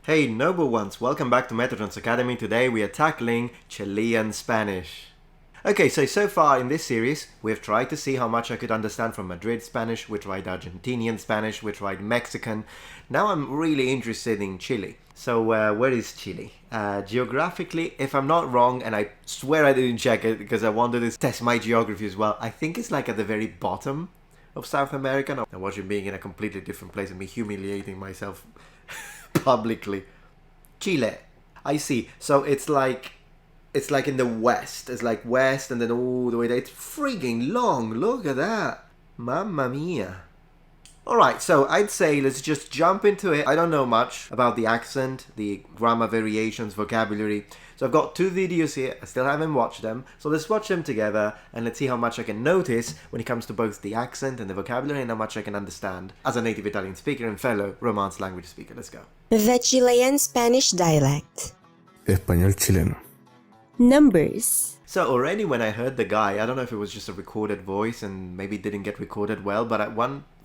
Hey noble ones, welcome back to Metatron's Academy. Today we are tackling Chilean Spanish. Okay, so far in this series, we've tried to see how much I could understand from Madrid Spanish, we tried Argentinian Spanish, we tried Mexican. Now I'm really interested in Chile. So where is Chile? Geographically, if I'm not wrong, and I swear I didn't check it because I wanted to test my geography as well, I think it's like at the very bottom of South America. Now, watching being in a completely different place and me humiliating myself publicly. Chile. I see. So it's like in the west. It's like west and then all the way there. It's freaking long. Look at that. Mamma mia. Alright, so I'd say let's just jump into it. I don't know much about the accent, the grammar variations, vocabulary. So I've got two videos here. I still haven't watched them. So let's watch them together and let's see how much I can notice when it comes to both the accent and the vocabulary and how much I can understand as a native Italian speaker and fellow Romance language speaker. Let's go. The Chilean Spanish dialect. Español chileno. Numbers. So already when I heard the guy, I don't know if it was just a recorded voice and maybe it didn't get recorded well, but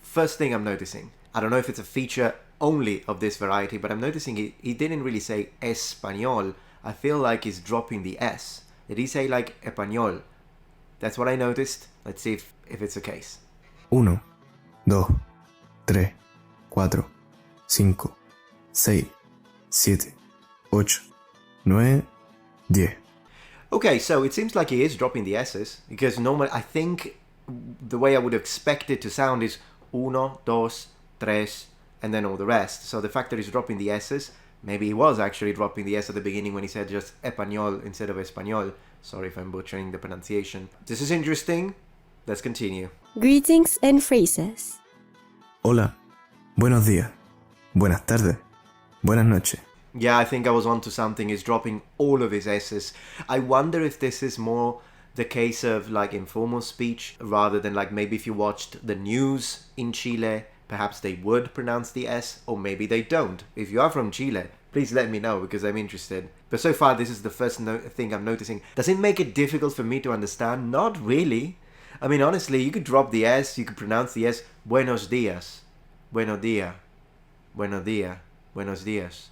first thing I'm noticing, I don't know if it's a feature only of this variety, but I'm noticing he didn't really say español. I feel like he's dropping the S. Did he say like español? That's what I noticed. Let's see if it's the case. 1, 2, 3, 4, 5, 6, 7, 8, 9, 10. Okay, so it seems like he is dropping the S's, because normally I think the way I would expect it to sound is 1, 2, 3, and then all the rest. So the fact that he's dropping the S's, maybe he was actually dropping the S at the beginning when he said just español instead of español. Sorry if I'm butchering the pronunciation. This is interesting. Let's continue. Greetings and phrases. Hola, buenos días, buenas tardes, buenas noches. Yeah, I think I was onto something. He's dropping all of his S's. I wonder if this is more the case of like informal speech rather than like maybe if you watched the news in Chile, perhaps they would pronounce the S, or maybe they don't. If you are from Chile, please let me know because I'm interested. But so far, this is the first thing I'm noticing. Does it make it difficult for me to understand? Not really. I mean, honestly, you could drop the S, you could pronounce the S. Buenos días. Buenos días. Buenos días. Buenos días.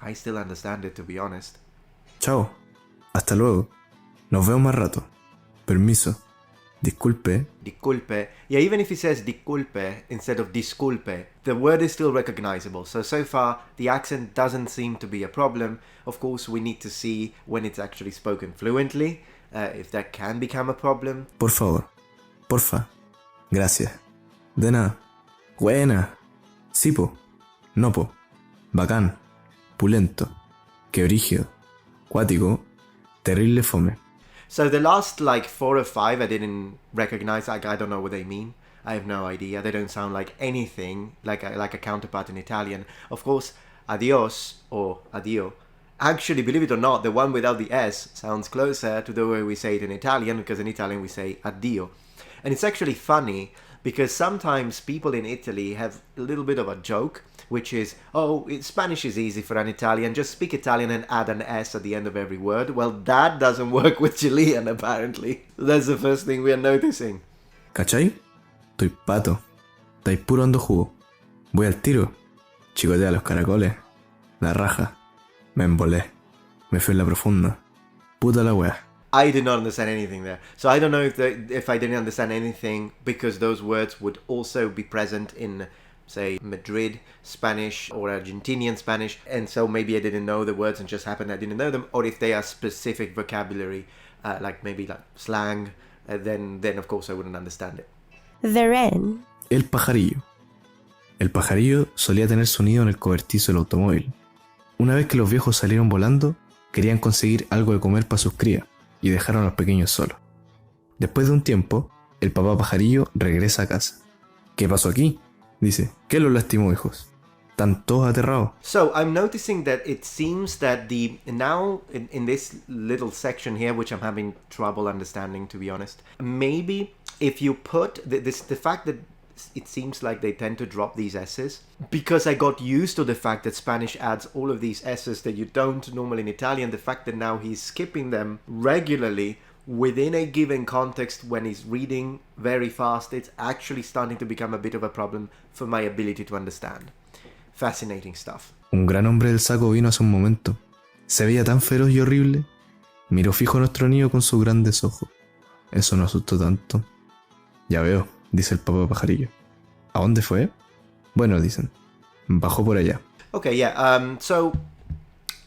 I still understand it, to be honest. Chao, hasta luego. Nos vemos más rato. Permiso. Disculpe. Disculpe. Yeah, even if he says disculpe instead of disculpe, the word is still recognizable. So far, the accent doesn't seem to be a problem. Of course, we need to see when it's actually spoken fluently, if that can become a problem. Por favor. Porfa. Gracias. De nada. Buena. Sí po. No po. Bacán. Pulento. Que brígido. Cuático. Terrible fome. So the last like 4 or 5 I didn't recognize. Like I don't know what they mean. I have no idea. They don't sound like anything like a counterpart in Italian. Of course, adios or addio. Actually, believe it or not, the one without the S sounds closer to the way we say it in Italian, because in Italian we say addio. And it's actually funny because sometimes people in Italy have a little bit of a joke, which is, Spanish is easy for an Italian, just speak Italian and add an S at the end of every word. Well, that doesn't work with Chilean, apparently. That's the first thing we are noticing. ¿Cachai? Estoy pato. Estáis puro ando jugo. Voy al tiro. Chicotea los caracoles. La raja. Me embolé. Me fui en la profunda. Puta la wea. I did not understand anything there. So I don't know if I didn't understand anything because those words would also be present in, say, Madrid Spanish or Argentinian Spanish, and so maybe I didn't know the words and just happened I didn't know them, or if they are specific vocabulary, like maybe like slang, then of course I wouldn't understand it. The wren. El pajarillo. El pajarillo solía tener su nido en el cobertizo del automóvil. Una vez que los viejos salieron volando, querían conseguir algo de comer para sus crías y dejaron a los pequeños solos. Después de un tiempo, el papá pajarillo regresa a casa. ¿Qué pasó aquí? Dice, ¿qué los lastimó, hijos? ¿Están todos aterrados? So I'm noticing that it seems that now in this little section here, which I'm having trouble understanding, to be honest, maybe if you put the fact that it seems like they tend to drop these S's, because I got used to the fact that Spanish adds all of these S's that you don't normally in Italian, the fact that now he's skipping them regularly within a given context when he's reading very fast, it's actually starting to become a bit of a problem for my ability to understand. Fascinating stuff. Un gran hombre del saco vino hace un momento. Se veía tan feroz y horrible. Miró fijo a nuestro niño con sus grandes ojos. Eso nos asustó tanto. Ya veo, dice el papá pajarillo. ¿A dónde fue? Bueno, dicen. Bajó por allá. Okay, yeah. So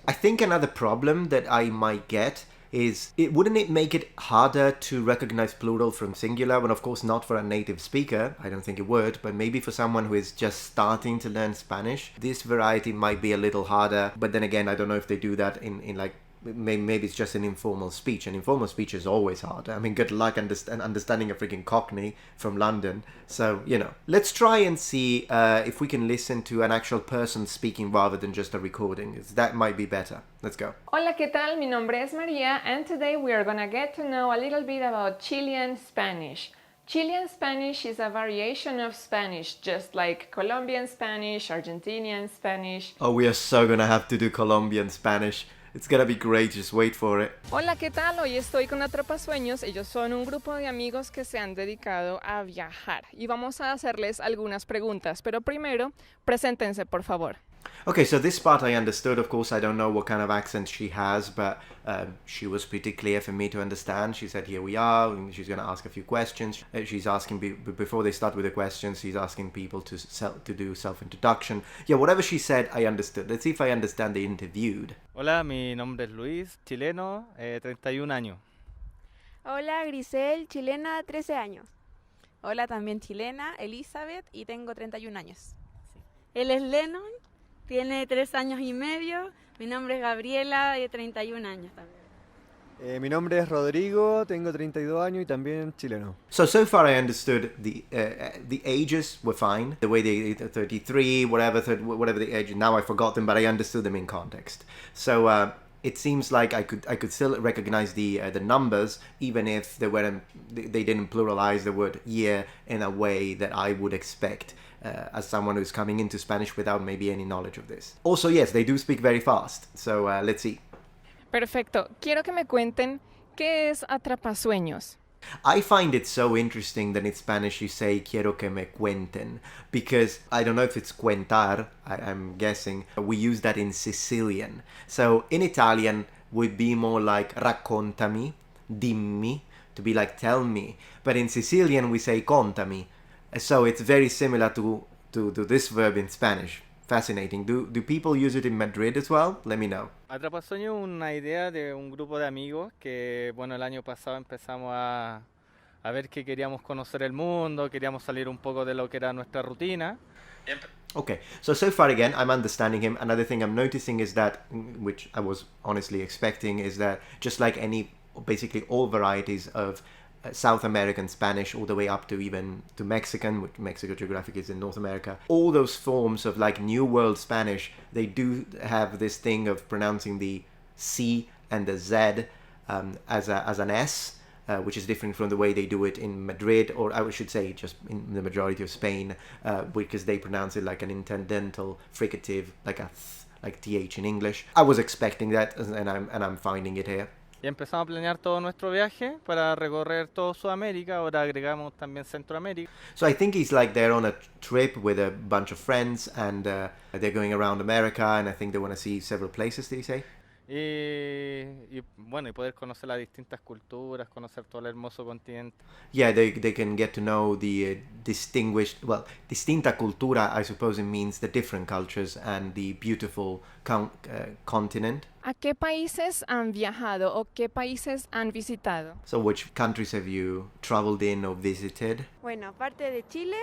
I think another problem that I might get is, wouldn't it make it harder to recognize plural from singular? Well, of course, not for a native speaker. I don't think it would, but maybe for someone who is just starting to learn Spanish, this variety might be a little harder. But then again, I don't know if they do that in like, maybe it's just an informal speech, and informal speech is always hard. I mean, good luck understanding a freaking Cockney from London. So, you know, let's try and see if we can listen to an actual person speaking rather than just a recording. That might be better. Let's go. Hola, ¿qué tal? Mi nombre es María, and today we are gonna get to know a little bit about Chilean Spanish. Chilean Spanish is a variation of Spanish, just like Colombian Spanish, Argentinian Spanish. Oh, we are so gonna have to do Colombian Spanish. It's gonna be great, just wait for it. Hola, ¿qué tal? Hoy estoy con Atrapasueños. Ellos son un grupo de amigos que se han dedicado a viajar y vamos a hacerles algunas preguntas, pero primero, preséntense, por favor. Okay, so this part I understood. Of course, I don't know what kind of accent she has, but she was pretty clear for me to understand. She said, here we are, and she's going to ask a few questions. She's asking, before they start with the questions, she's asking people to do self-introduction. Yeah, whatever she said, I understood. Let's see if I understand the interviewed. Hola, mi nombre es Luis, chileno, 31 años. Hola, Grisel, chilena, 13 años. Hola, también chilena, Elizabeth, y tengo 31 años. Él es Lennon, tiene 3 años y medio. Mi nombre es Gabriela, de 31 años también. Mi nombre es Rodrigo, tengo 32 años y también chileno. So far I understood the ages were fine. The way they 33, whatever the age. Now I forgot them, but I understood them in context. So it seems like I could still recognize the numbers, even if they didn't pluralize the word year in a way that I would expect as someone who's coming into Spanish without maybe any knowledge of this. Also, yes, they do speak very fast. So let's see. Perfecto. Quiero que me cuenten qué es Atrapasueños. I find it so interesting that in Spanish you say quiero que me cuenten, because I don't know if it's cuentar, I'm guessing. We use that in Sicilian. So in Italian would be more like raccontami, dimmi, to be like tell me. But in Sicilian we say contami. So it's very similar to this verb in Spanish. Fascinating. Do people use it in Madrid as well? Let me know. Atrapasueño es una idea de un grupo de amigos que, bueno, el año pasado empezamos a ver que queríamos conocer el mundo, queríamos salir un poco de lo que era nuestra rutina. Okay, so far again, I'm understanding him. Another thing I'm noticing is that, which I was honestly expecting, is that just like basically all varieties of South American Spanish all the way up to even to Mexican, which Mexico geographically is in North America, all those forms of like New World Spanish, they do have this thing of pronouncing the C and the Z as an S, which is different from the way they do it in Madrid, or I should say just in the majority of Spain, because they pronounce it like an intendental fricative, like a th, like TH in English. I was expecting that, and I'm finding it here. Y empezamos a planear todo nuestro viaje para recorrer todo Sudamérica, ahora agregamos también Centroamérica. So I think he's like they're on a trip with a bunch of friends, and they're going around America, and I think they want to see several places, did he say? Y bueno, y poder conocer las distintas culturas, conocer todo el hermoso continente. Yeah, they can get to know the distinta cultura, I suppose it means the different cultures and the beautiful continent. ¿A qué países han viajado o qué países han visitado? So which countries have you traveled in or visited? Bueno, aparte de Chile,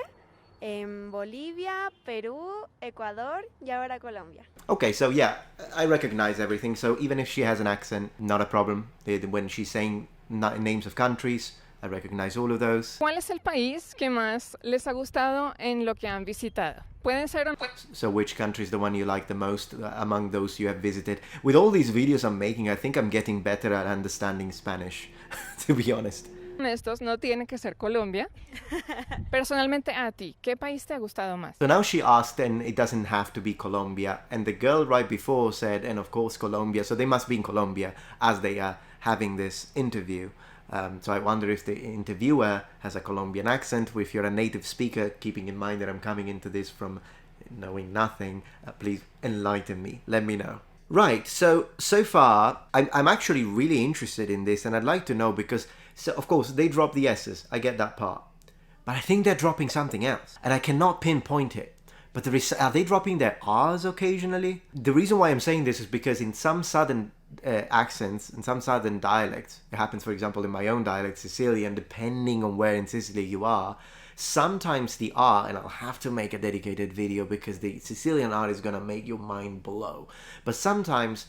en Bolivia, Perú, Ecuador y ahora Colombia. Okay, so yeah, I recognize everything. So even if she has an accent, not a problem. When she's saying names of countries, I recognize all of those. ¿Cuál es el país que más les ha gustado en lo que han visitado? Pueden ser... So which country is the one you like the most among those you have visited? With all these videos I'm making, I think I'm getting better at understanding Spanish, to be honest. Estos no tiene que ser Colombia. Personalmente a ti, ¿qué país te ha gustado más? So now she asked, and it doesn't have to be Colombia. And the girl right before said, and of course Colombia. So they must be in Colombia as they are having this interview. So I wonder if the interviewer has a Colombian accent, or if you're a native speaker, keeping in mind that I'm coming into this from knowing nothing, please enlighten me. Let me know. Right, so far, I'm actually really interested in this, and I'd like to know because, so of course, they drop the S's. I get that part. But I think they're dropping something else, and I cannot pinpoint it. But are they dropping their R's occasionally? The reason why I'm saying this is because in some southern accents, in some southern dialects, it happens, for example, in my own dialect, Sicilian, depending on where in Sicily you are, sometimes the R, and I'll have to make a dedicated video because the Sicilian R is going to make your mind blow. But sometimes,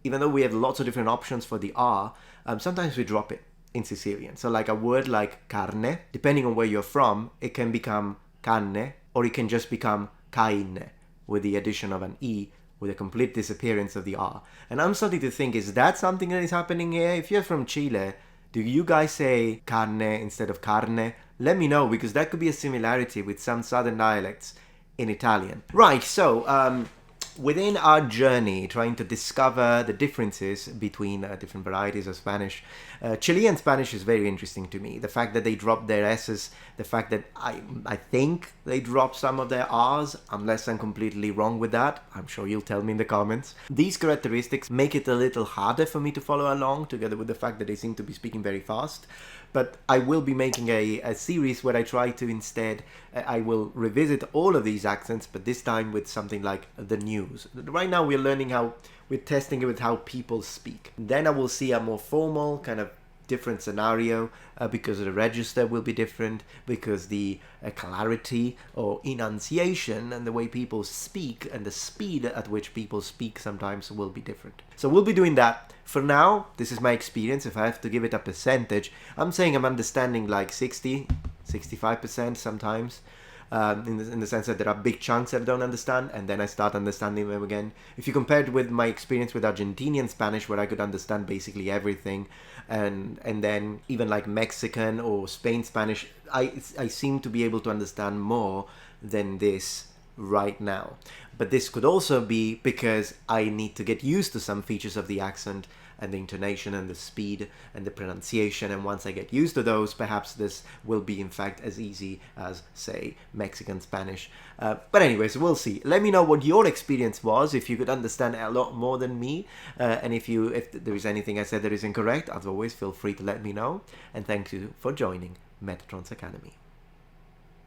even though we have lots of different options for the R, sometimes we drop it in Sicilian. So like a word like carne, depending on where you're from, it can become canne, or it can just become caine, with the addition of an E, with a complete disappearance of the R. And I'm starting to think, is that something that is happening here? If you're from Chile, do you guys say carne instead of carne? Let me know, because that could be a similarity with some southern dialects in Italian. Right, so within our journey trying to discover the differences between different varieties of Spanish, Chilean Spanish is very interesting to me. The fact that they drop their S's, the fact that I think they drop some of their R's, unless I'm completely wrong with that. I'm sure you'll tell me in the comments. These characteristics make it a little harder for me to follow along, together with the fact that they seem to be speaking very fast. But I will be making a series where I try to instead, I will revisit all of these accents, but this time with something like the news. Right now we're learning we're testing it with how people speak. Then I will see a more formal kind of different scenario because the register will be different, because the clarity or enunciation and the way people speak and the speed at which people speak sometimes will be different. So we'll be doing that. For now, this is my experience. If I have to give it a percentage, I'm saying I'm understanding like 65% sometimes. In the sense that there are big chunks that I don't understand, and then I start understanding them again. If you compare it with my experience with Argentinian Spanish, where I could understand basically everything, and then even like Mexican or Spain Spanish, I seem to be able to understand more than this right now. But this could also be because I need to get used to some features of the accent and the intonation and the speed and the pronunciation, and once I get used to those, perhaps this will be in fact as easy as, say, Mexican Spanish. But anyways, we'll see. Let me know what your experience was, if you could understand a lot more than me, and if there is anything I said that is incorrect, as always, feel free to let me know. And thank you for joining Metatron's Academy.